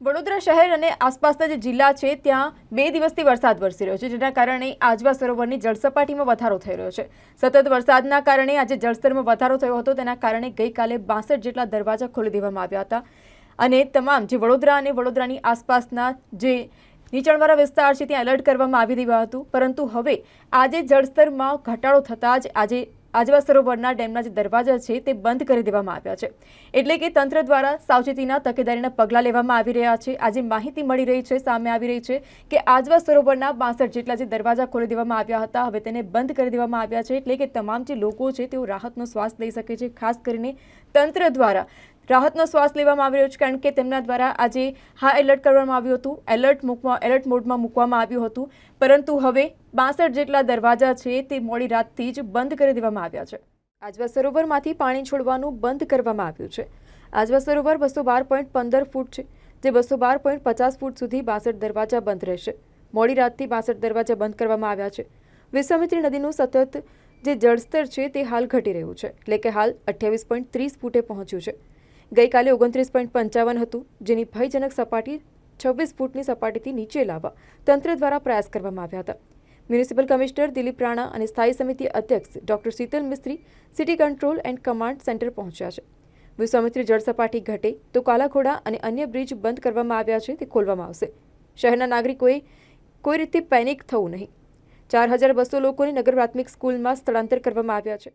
વડોદરા શહેર અને આસપાસના જે જિલ્લા છે ત્યાં 2 દિવસથી વરસાદ વરસી રહ્યો છે, જેના કારણે આજવા સરોવરની જળસપાટીમાં વધારો થઈ રહ્યો છે। સતત વરસાદના કારણે આજે જળસ્તરમાં વધારો થયો હતો। તેના કારણે ગઈકાલે 62 જેટલા દરવાજા ખોલી દેવામાં આવ્યા હતા અને તમામ જે વડોદરા અને વડોદરાની આસપાસના જે નીચાણવાળા વિસ્તાર છે ત્યાં એલર્ટ કરવામાં આવી રહ્યું હતું। પરંતુ હવે આજે જળસ્તરમાં ઘટાડો થતાં જ આજે આજવા સરોવરના ડેમના જે દરવાજા છે તે બંધ કરી દેવામાં આવ્યા છે, એટલે કે તંત્ર દ્વારા સાવચેતીના તકેદારીના પગલાં લેવામાં આવી રહ્યા છે। આજે માહિતી મળી રહી છે, સામે આવી રહી છે કે આજવા સરોવરના 62 જેટલા જે દરવાજા ખોલી દેવામાં આવ્યા હતા હવે તેને બંધ કરી દેવામાં આવ્યા છે, એટલે કે તમામ જે લોકો છે તેઓ રાહતનો શ્વાસ લઈ શકે છે। ખાસ કરીને તંત્ર દ્વારા રાહતનો શ્વાસ લેવામાં આવી રહ્યો છે, કારણ કે તેમના દ્વારા આજે હાઈ એલર્ટ કરવામાં આવ્યું હતું, એલર્ટ મોડમાં મૂકવામાં આવ્યું હતું, પરંતુ હવે 62 જેટલા દરવાજા છે તે મોડી રાતથી જ બંધ કરી દેવામાં આવ્યા છે। આજવા સરોવરમાંથી પાણી છોડવાનું બંધ કરવામાં આવ્યું છે। આજવા સરોવર 212.15 ફૂટ છે, જે 212.50 ફૂટ સુધી 62 દરવાજા બંધ રહેશે। મોડી રાતથી 62 દરવાજા બંધ કરવામાં આવ્યા છે। વિશ્વામિત્રી નદીનું સતત જે જળસ્તર છે તે હાલ ઘટી રહ્યું છે, એટલે કે હાલ 28.30 ફૂટે પહોંચ્યું છે। ગઈકાલે 29.55 હતું, જેની ભયજનક સપાટી 26 ફૂટની સપાટીથી નીચે લાવવા તંત્ર દ્વારા પ્રયાસ કરવામાં આવ્યા હતા। મ્યુનિસિપલ કમિશનર દિલીપ રાણા અને સ્થાયી સમિતિ અધ્યક્ષ doctor Sheetal Mistry city control and command centre પહોંચ્યા છે। વિશ્વામિત્રી જળ સપાટી ઘટે તો કાલાઘોડા અને અન્ય બ્રિજ બંધ કરવામાં આવ્યા છે તે ખોલવામાં આવશે। શહેરના નાગરિકોએ કોઈ રીતે પેનિક થવું નહીં। 4200 લોકોને નગર પ્રાથમિક સ્કૂલમાં સ્થળાંતર કરવામાં આવ્યા છે।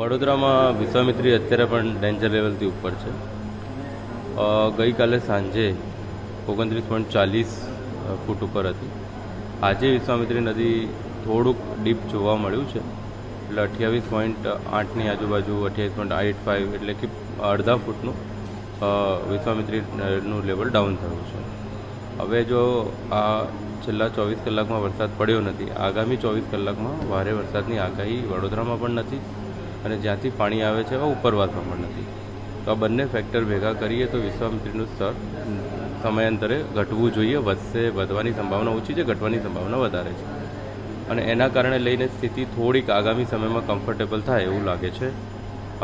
વડોદરામાં વિશ્વામિત્રી અત્યારે પણ ડેન્જર લેવલથી ઉપર છે। ગઈકાલે સાંજે 29.40 ફૂટ ઉપર હતી। આજે વિશ્વામિત્રી નદી થોડુંક ડીપ જોવા મળ્યું છે. એટલે 28.8ની આજુબાજુ 28.85 એટલે કે અડધા ફૂટનું વિશ્વામિત્રીનું લેવલ ડાઉન થયું છે. હવે જો આ છેલ્લા 24 કલાકમાં વરસાદ પડ્યો નથી, આગામી 24 કલાકમાં ભારે વરસાદની આગાહી વડોદરામાં પણ નથી અને જ્યાંથી પાણી આવે છે એવા ઉપરવાસમાં પણ નથી. તો આ બંને ફેક્ટર ભેગા કરીએ તો વિશ્વામિત્રીનું સ્તર સમયાંતરે ઘટવું જોઈએ. વધવાની સંભાવના ઓછી છે, ઘટવાની સંભાવના વધારે છે અને એના કારણે લઈને સ્થિતિ થોડીક આગામી સમયમાં કમ્ફર્ટેબલ થાય એવું લાગે છે.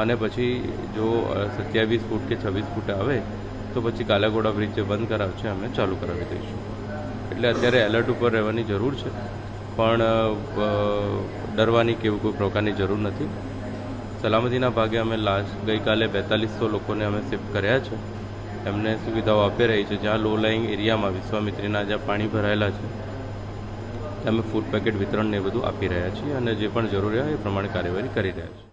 અને પછી જો 27 ફૂટ કે 26 ફૂટ આવે તો પછી કાલાઘોડા બ્રિજ જે બંધ કરાવ છે અમે ચાલુ કરાવી દઈશું. એટલે અત્યારે એલર્ટ ઉપર રહેવાની જરૂર છે, પણ ડરવાની કે એવું કોઈ પ્રકારની જરૂર નથી. સલામતીના ભાગે અમે ગઈકાલે 4200 લોકોને અમે શિફ્ટ કર્યા છે. એમને સુવિધાઓ આપી રહી છે. જ્યાં લો લાઇંગ એરિયામાં વિશ્વામિત્રીના જ્યાં પાણી ભરાયેલા છે અમે ફૂડ પેકેટ વિતરણ ને બધું આપી રહ્યા છીએ અને જે પણ જરૂરી હોય એ પ્રમાણે કાર્યવાહી કરી રહ્યા છીએ.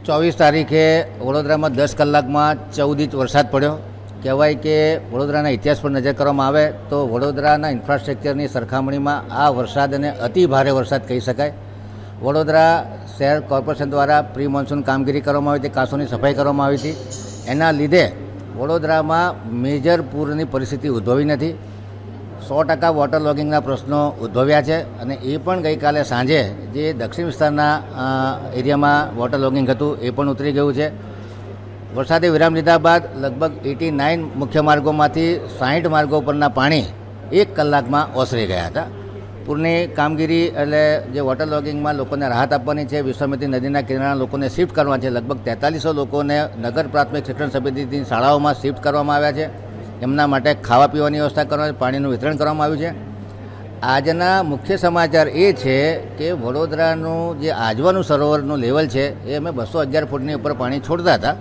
24 તારીખે વડોદરામાં 10 કલાકમાં 14 ઇંચ વરસાદ પડ્યો. કહેવાય કે વડોદરાના ઇતિહાસ પર નજર કરવામાં આવે તો વડોદરાના ઇન્ફ્રાસ્ટ્રક્ચરની સરખામણીમાં આ વરસાદને અતિ ભારે વરસાદ કહી શકાય. વડોદરા શહેર કોર્પોરેશન દ્વારા પ્રી મોન્સૂન કામગીરી કરવામાં આવી હતી, કાંસોની સફાઈ કરવામાં આવી હતી. એના લીધે વડોદરામાં મેજર પૂરની પરિસ્થિતિ ઉદ્ભવી નથી. 100% વોટર લોગિંગના પ્રશ્નો ઉદ્ભવ્યા છે અને એ પણ ગઈકાલે સાંજે જે દક્ષિણ વિસ્તારના એરિયામાં વોટર લોગિંગ હતું એ પણ ઉતરી ગયું છે. વરસાદે વિરામ લીધા બાદ લગભગ 89 મુખ્ય માર્ગોમાંથી 60 માર્ગો પરના પાણી 1 કલાકમાં ઓસરી ગયા હતા. પૂરની કામગીરી એટલે જે વોટર લોગિંગમાં લોકોને રાહત આપવાની છે, વિશ્વામિત્રી નદીના કિનારાના લોકોને શિફ્ટ કરવા છે. લગભગ 4300 લોકોને નગર પ્રાથમિક શિક્ષણ સમિતિની શાળાઓમાં શિફ્ટ કરવામાં આવ્યા છે. એમના માટે ખાવા પીવાની વ્યવસ્થા કરવામાં, પાણીનું વિતરણ કરવામાં આવ્યું છે. આજના મુખ્ય સમાચાર એ છે કે વડોદરાનું જે આજવાનું સરોવરનું લેવલ છે એ અમે 211 ફૂટની ઉપર પાણી છોડતા હતા.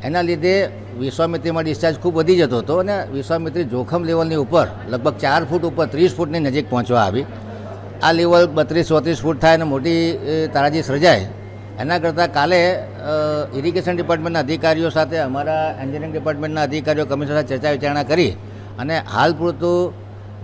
એના લીધે વિશ્વામિત્રીમાં ડિસ્ચાર્જ ખૂબ વધી જતો હતો અને વિશ્વામિત્રી જોખમ લેવલની ઉપર લગભગ 4 ફૂટ ઉપર 30 ફૂટની નજીક પહોંચવા આવી. આ લેવલ 32-34 ફૂટ થાય અને મોટી તારાજી સર્જાય. એના કરતાં કાલે ઇરિગેશન ડિપાર્ટમેન્ટના અધિકારીઓ સાથે અમારા એન્જિનિયરિંગ ડિપાર્ટમેન્ટના અધિકારીઓ કમિશનર સાથે ચર્ચા વિચારણા કરી અને હાલ પૂરતું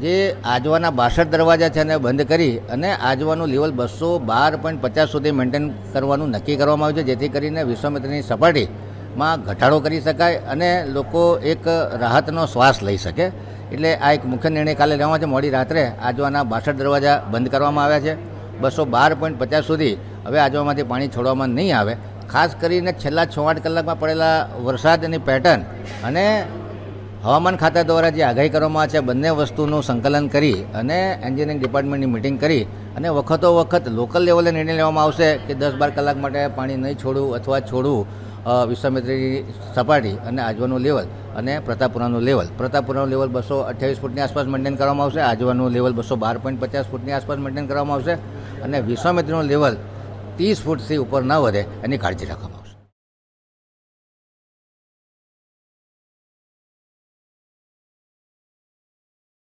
જે આજવાના 62 દરવાજા છે એને બંધ કરી અને આજવાનું લેવલ 212.50 સુધી મેન્ટેન કરવાનું નક્કી કરવામાં આવ્યું છે, જેથી કરીને વિશ્વામિત્રીની સપાટીમાં ઘટાડો કરી શકાય અને લોકો એક રાહતનો શ્વાસ લઈ શકે. એટલે આ એક મુખ્ય નિર્ણય કાલે લેવામાં છે. મોડી રાત્રે આજવાના 62 દરવાજા બંધ કરવામાં આવ્યા છે. 212.50 સુધી હવે આજવામાંથી પાણી છોડવામાં નહીં આવે. ખાસ કરીને છેલ્લા 6-8 કલાકમાં પડેલા વરસાદની પેટર્ન અને હવામાન ખાતા દ્વારા જે આગાહી કરવામાં છે બંને વસ્તુનું સંકલન કરી અને એન્જિનિયરિંગ ડિપાર્ટમેન્ટની મિટિંગ કરી અને વખતો વખત લોકલ લેવલે નિર્ણય લેવામાં આવશે કે 10-12 કલાક માટે પાણી નહીં છોડવું અથવા છોડવું. વિશ્વામિત્રી સપાટી અને આજવાનું લેવલ અને પ્રતાપપુરાનું લેવલ. પ્રતાપપુરાનું લેવલ 228 ફૂટની આસપાસ મેન્ટેન કરવામાં આવશે. આજવાનું લેવલ 212.50 ફૂટની આસપાસ મેન્ટેન કરવામાં આવશે અને વિશ્વામિત્રીનું લેવલ 30 ફૂટથી ઉપર ન વધે એની કાળજી રાખવામાં આવશે.